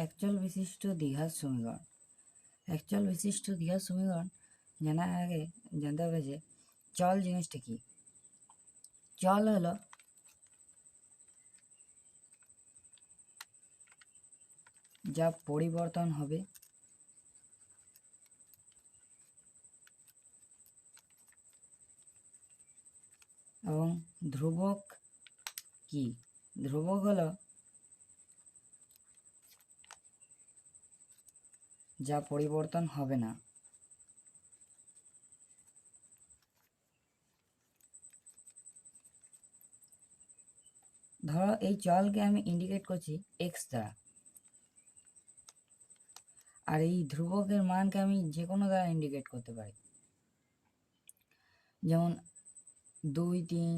একচল বিশিষ্ট দ্বিঘাত সমীকরণ। একচল বিশিষ্ট দ্বিঘাত সমীকরণ জানার আগে জানতে হবে যে চল জিনিসটা কি। চল হলো যা পরিবর্তন হবে এবং ধ্রুবক কি? ধ্রুবক হলো যা পরিবর্তন হবে না। ধরো এই চলকে আমি ইন্ডিকেট করছি এক্স দ্বারা, আর এই ধ্রুবকের মানকে আমি যে কোনো দ্বারা ইন্ডিকেট করতে পারি, যেমন 2 3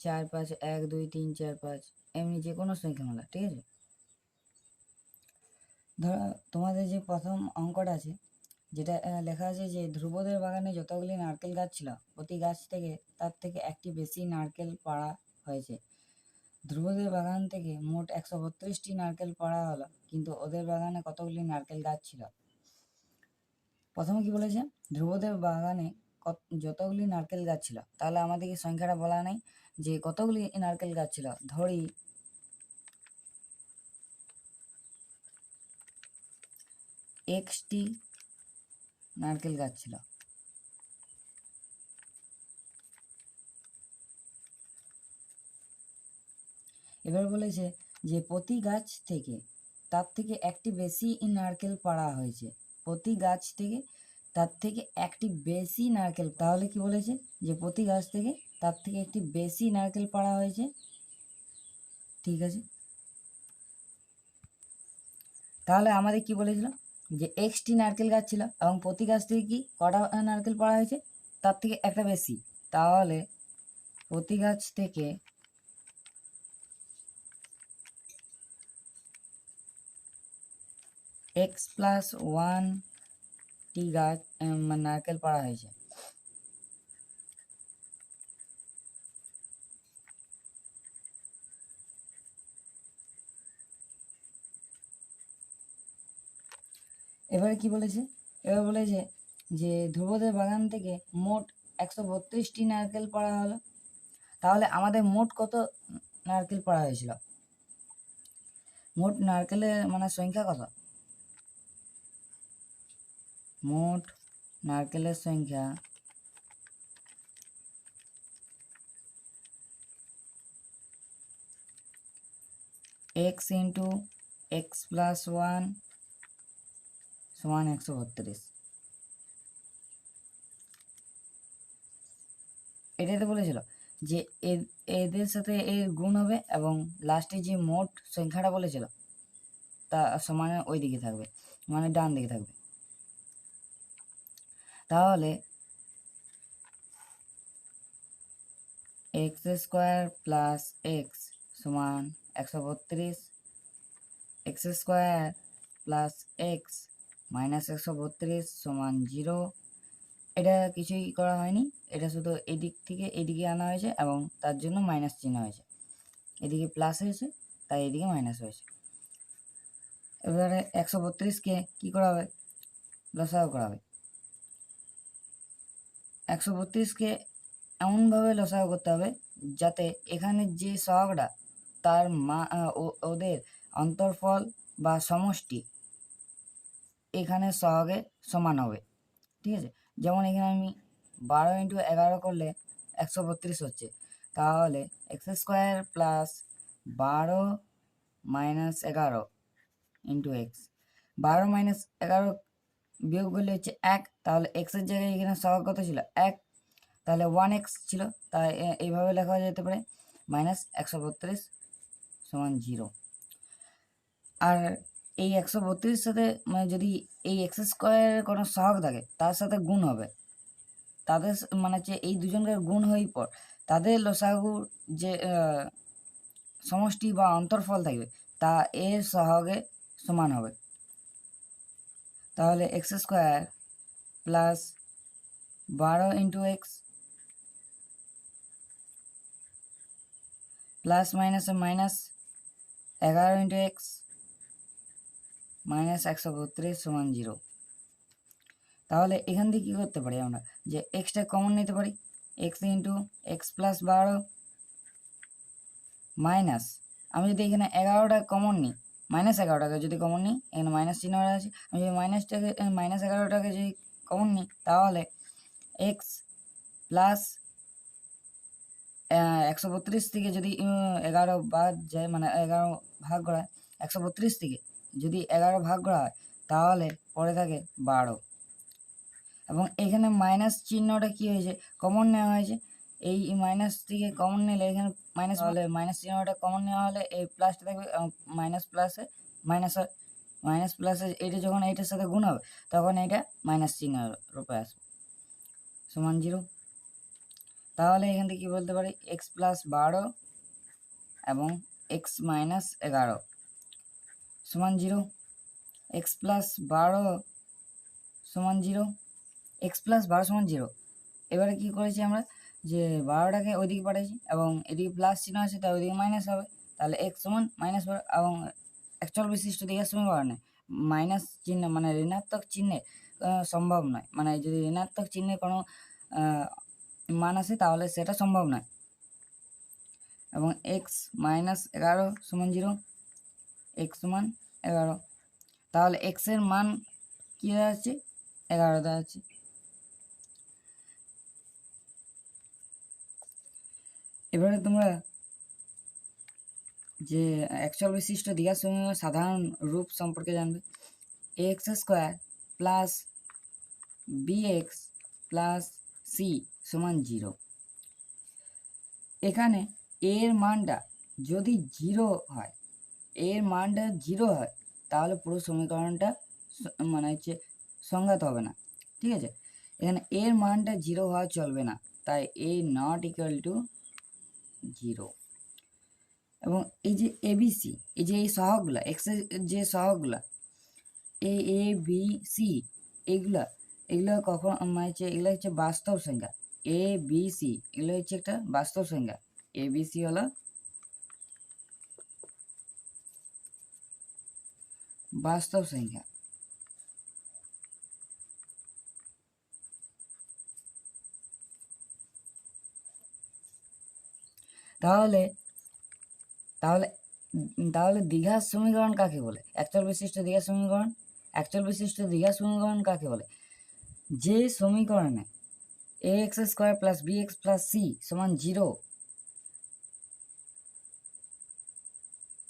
4 5 1 2 3 4 5 এমনি যে কোনো সংখ্যামালা। ঠিক আছে, ধরো তোমাদের যে প্রথম অঙ্কটা আছে যেটা লেখা আছে যে ধ্রুবদের বাগানে যতগুলি নারকেল গাছ ছিল প্রতি গাছ থেকে তার থেকে একটি বেশি নারকেল পাড়া হয়েছে। ধ্রুবদের বাগান থেকে মোট 132টি নারকেল পাড়া হলো, কিন্তু ওদের বাগানে কতগুলি নারকেল গাছ ছিল? প্রথমে কি বলেছে? ধ্রুবদের বাগানে যতগুলি নারকেল গাছ ছিল। তাহলে আমাদেরকে সংখ্যাটা বলা নেই যে কতগুলি নারকেল গাছ ছিল। ধরি এক্সটি নারকেল গাছ ছিল। এবার বলেছে যে প্রতি গাছ থেকে তার থেকে একটি বেশি নারকেল পাড়া হয়েছে। প্রতি গাছ থেকে তার থেকে একটি বেশি নারকেল, তাহলে কি বলেছে যে প্রতি গাছ থেকে তার থেকে একটি বেশি নারকেল পাড়া হয়েছে। ঠিক আছে, তাহলে আমাদের কি বলেছিল যে এক্সটি নারকেল গাছ ছিল এবং প্রতি গাছ থেকে কি কটা নারকেল পাড়া হয়েছে? তার থেকে একটা বেশি। তাহলে প্রতি গাছ থেকে x+1টি গাছ নারকেল পাড়া হয়েছে। এবারে কি বলেছে? এবার বলেছে যে ধ্রুবদের বাগান থেকে মোট 132টি নারকেল পাড়া হলো। তাহলে আমাদের মোট কত নারকেল পাড়া হয়েছিল? মোট নারকেলের মানে সংখ্যা কত? মোট নারকেলের সংখ্যা x × x+1 = 132। এটাই তো বলেছিল যে এদের সাথে এর গুণ হবে এবং লাস্টে যে মোট সংখ্যাটা বলেছিল তা সমানে ওই দিকে থাকবে, মানে ডান দিকে থাকবে। তাহলে x² + x = 132, x² + x - 132 = 0। এটা কিছুই করা হয়নি, এটা শুধু এদিক থেকে এদিকে আনা হয়েছে এবং তার জন্য মাইনাস চিহ্ন হয়েছে। এদিকে প্লাস হয়েছে তাই এদিকে মাইনাস হয়েছে। এবারে 132কে কি করা হবে? লসাগু করা হবে। 132কে এমনভাবে লসাগু করতে হবে যাতে এখানে যে সহগটা তার ওদের অন্তর্ফল বা সমষ্টি এখানে সহগে সমান হবে। ঠিক আছে, যেমন এখানে আমি 12 × 11 করলে 132 হচ্ছে। তাহলে x² + 12 - 11 × x, 12 - 11 বিয়োগ করলে হচ্ছে 1। তাহলে x এর জায়গায় এখানে সহগ কত ছিল? 1। তাহলে 1x ছিল, তাই এইভাবে লেখা যেতে পারে -132 = 0। আর এই 132 সাথে মানে যদি এই x² কোনো সহগ থাকে তার সাথে গুণ হবে, তাদের মানে হচ্ছে এই দুজনকার গুণ হওয়ার পর তাদের লসাগুর যে সমষ্টি বা অন্তর্ফল থাকবে তা এর সহগে সমান হবে। তাহলে x² + 12 × x প্লাস মাইনাসে মাইনাস 11 × x মাইনাস 132 সমান 0। তাহলে এখান থেকে কী করতে পারি আমরা, যে এক্সটা কমন নিতে পারি, x into x plus 12 minus, আমি যদি এখানে 11টা কমন নিই, মাইনাস 11টাকে যদি কমন নিই, এখানে মাইনাস চিহ্ন আছে, আমি যদি মাইনাস 11টাকে যদি কমন নিই, তাহলে এক্স প্লাস 132 থেকে যদি 11 বাদ যায়, মানে 11 ভাগ করা হয় 132 থেকে যদি 11 ভাগ করা হয়, তাহলে পরে থাকে 12। এবং এখানে মাইনাস চিহ্নটা কি হয়েছে, কমন নেওয়া হয়েছে, এই মাইনাস থেকে কমন নিলে এখানে মাইনাস হলে মাইনাস চিহ্নটা কমন নেওয়া হলে এই প্লাসটা থাকবে, মাইনাস প্লাসে মাইনাস হয়, মাইনাস প্লাসে এটা যখন এইটার সাথে গুণ হবে তখন এটা মাইনাস চিহ্ন রূপে আসবে, সমান 0। তাহলে এখান থেকে কী বলতে পারি, এক্স প্লাস 12 এবং এক্স মাইনাস 11 সমান 0। এক্স প্লাস 12 সমান 0, এক্স প্লাস 12 সমান 0। এবারে কী করেছি আমরা, যে 12টাকে ওইদিকে পাঠাইছি এবং এদিকে প্লাস চিহ্ন আছে, তাই ওইদিকে মাইনাস হবে, তাহলে এক্স সমান মাইনাস 12 এবং অ্যাকচুয়াল বিশিষ্ট দিকের সমীকরণে মাইনাস চিহ্ন মানে ঋণাত্মক চিহ্নে সম্ভব নয়, মানে যদি ঋণাত্মক চিহ্নে কোনো মান আসে তাহলে সেটা সম্ভব নয়। এবং এক্স মাইনাস 11 সমান 0, এক্স সমান 11, তাহলে এক্সের মান কী দেওয়া আছে, 11 দেওয়া আছে। এবারে তোমরা যে অ্যাকচুয়াল বিশিষ্ট দ্বিঘাত সমীকরণের সাধারণ রূপ সম্পর্কে জানবে, x square plus b x plus c সমান 0। এখানে এর মানটা যদি 0 হয়, এর মানটা 0 হয়, তাহলে পুরো সমীকরণটা মানে হচ্ছে সংঘাত হবে না, ঠিক আছে। এখানে এর মানটা 0 হওয়া চলবে না, তাই এ নট ইকুয়াল টু 0। এবং এই যে এবিসি, এই যে এই সহগগুলা, এক্সের যে সহগগুলা এ বি সি, এগুলা কখন মানে হচ্ছে এগুলো হচ্ছে বাস্তব সংখ্যা, এ বি সি এগুলো হচ্ছে একটা বাস্তব সংখ্যা, এ বি সি হলো বাস্তব সংখ্যা। তাহলে তাহলে তাহলে দ্বিঘাত সমীকরণ কাকে বলে, অ্যাকচুয়াল বিশিষ্ট দ্বিঘাত সমীকরণ, অ্যাকচুয়াল বিশিষ্ট দ্বিঘাত সমীকরণ কাকে বলে, যে সমীকরণে a x square plus b x plus c সমান 0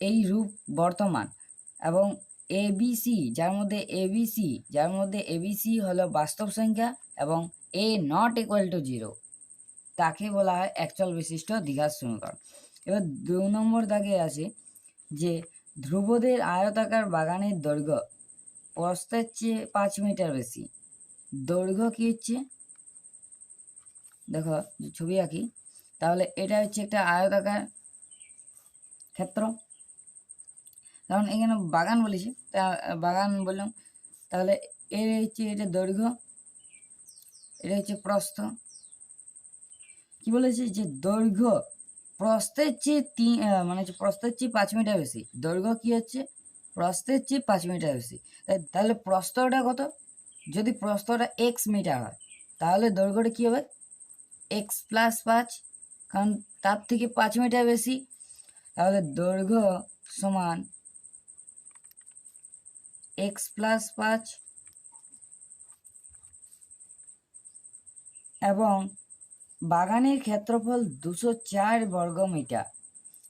এই রূপ বর্তমান, এবং এবিসি যার মধ্যে এবিসি হলো বাস্তব সংখ্যা এবং এ নট ইকুয়াল টু 0, তাকে বলা হয় অ্যাকচুয়াল বিশিষ্ট দ্বিঘাত সমীকরণ। এবার 2 নম্বর দাগে আছে যে ধ্রুবদের আয়তাকার বাগানের দৈর্ঘ্য প্রস্থের চেয়ে 5 মিটার বেশি। দৈর্ঘ্য কী হচ্ছে, দেখো ছবি আঁকি, তাহলে এটা হচ্ছে একটা আয়তাকার ক্ষেত্র, কারণ এখানে বাগান বলেছি, তা বাগান বললাম, তাহলে এর হচ্ছে এটা দৈর্ঘ্য, এটা হচ্ছে প্রস্থ। কি বলেছে, যে দৈর্ঘ্য প্রস্থের চেয়ে মানে হচ্ছে প্রস্থের চেয়ে 5 মিটার বেশি, দৈর্ঘ্য কি হচ্ছে প্রস্থের চেয়ে 5 মিটার বেশি। তাহলে প্রস্থটা কত, যদি প্রস্থটা এক্স মিটার হয় তাহলে দৈর্ঘ্যটা কী হবে, এক্স প্লাস 5, কারণ তার থেকে 5 মিটার বেশি, তাহলে দৈর্ঘ্য সমান এক্স প্লাস 5। এবং বাগানের ক্ষেত্রফল 204 বর্গ মিটার,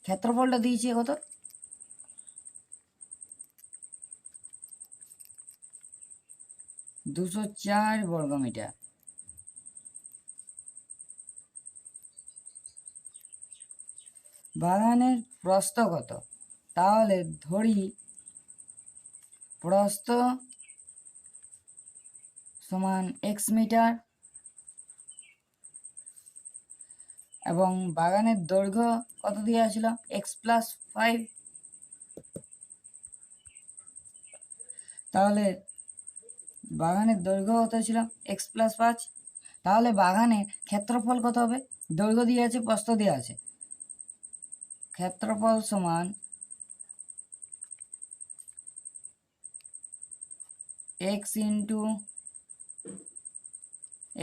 ক্ষেত্রফলটা দিয়েছে কত, 204 বর্গ মিটার। বাগানের প্রস্থ কত, তাহলে ধরি প্রস্থ সমান এক্স মিটার এবং বাগানের দৈর্ঘ্য কত দিয়ে আসলো, এক্স প্লাস 5, তাহলে বাগানের দৈর্ঘ্য কত ছিল, এক্স প্লাস 5, তাহলে বাগানের ক্ষেত্রফল কত হবে, দৈর্ঘ্য দিয়ে আছে প্রস্থ দিয়ে আছে, ক্ষেত্রফল সমান x into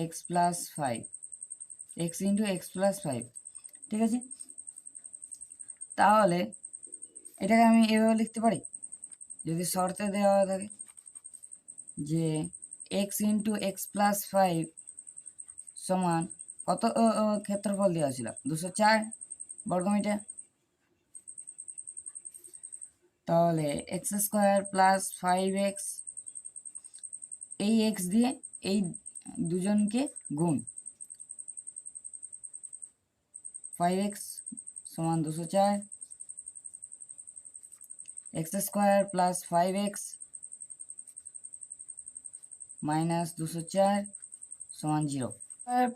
x plus five, x into x plus five, ঠিক আছে। তাহলে এটাকে আমি এভাবে লিখতে পারি, যদি শর্তে দেওয়া থাকে যে x into x plus five সমান কত ক্ষেত্রফল দেওয়া ছিল 204 বর্গমিটার, তাহলে x square plus five x, এই এক্স দিয়ে এই দুজনকে গুণ, 5x সমান 204, x square plus 5x minus 204 সমান 0,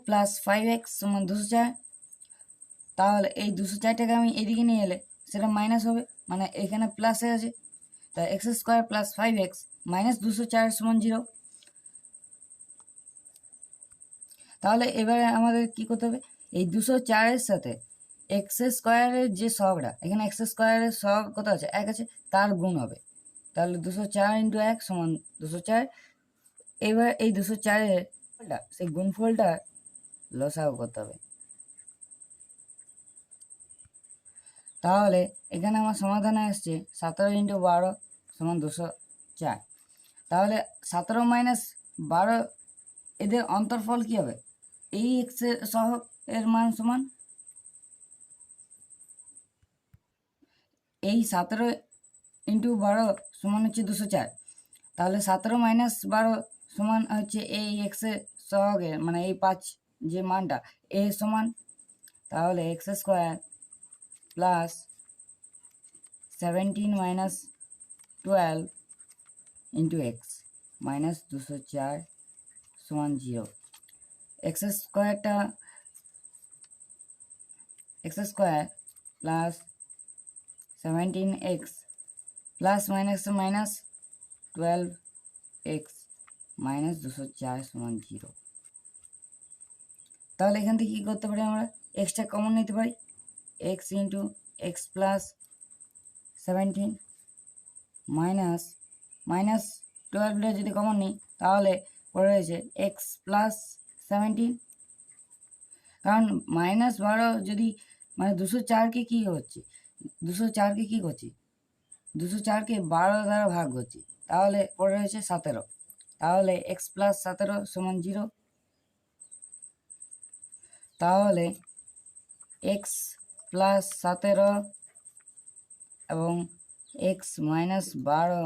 প্লাস 5x সমান 204। তাহলে এই 204টাকে আমি এদিকে নিয়ে এলে সেটা মাইনাস হবে, মানে এখানে প্লাসে আছে, তাই x square plus 5x minus 204 সমান 0। তাহলে এবারে আমাদের কি করতে হবে, এই 204-এর সাথে এক্স স্কোয়ারের যে সহগটা, এখানে এক্স স্কোয়ারের সহগ কত আছে, 1 আছে, তার গুণ হবে। তাহলে 204 ইন্টু 1 সমান 204। এবার এই 204-এর সেই গুণফলটা লসাগু করতে হবে। তাহলে এখানে আমার সমাধানে আসছে 17 ইন্টু 12 সমান 204। তাহলে 17 মাইনাস 12 এদের অন্তর্ফল কি হবে, এই এক্স এর সহগ এর মান সমান এই 17 ইন্টু 12 সমান হচ্ছে 204। তাহলে 17 মাইনাস 12 সমান হচ্ছে এই এক্স এর সহগের, মানে এই 5 যে মানটা এ সমান, তাহলে x square plus 17 minus 12 into x minus 204 সমান 0। এক্স স্কোয়ারটা x square plus 17x plus minus minus 12x minus 204 সমান 0। তাহলে এখান থেকে কী করতে পারি, আমরা এক্সটা কমন নিতে পারি, x into x plus 17 minus minus 12টা যদি কমন নিই তাহলে পড়ে রয়েছে এক্স প্লাস 17, কারণ মাইনাস 12 যদি মানে 204কে কী হচ্ছে, 204কে কী করছি, 204কে 12 দ্বারা ভাগ করছি, তাহলে পড়ে রয়েছে 17। তাহলে এক্স প্লাস 17 সমান 0। তাহলে এক্স প্লাস 17 এবং এক্স মাইনাস 12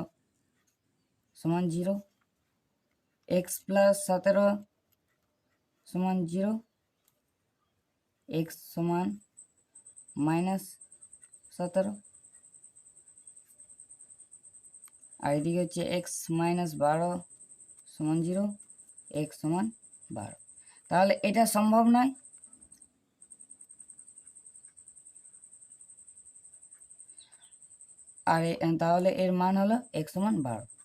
সমান 0, এক্স প্লাস 17 সমান 0, এক্স সমান মাইনাস 17, আর এদিকে হচ্ছে এক্স মাইনাস 12 সমান 0, এক্স সমান 12। তাহলে এটা সম্ভব নয়, আর তাহলে এর মান হলো এক্স সমান 12।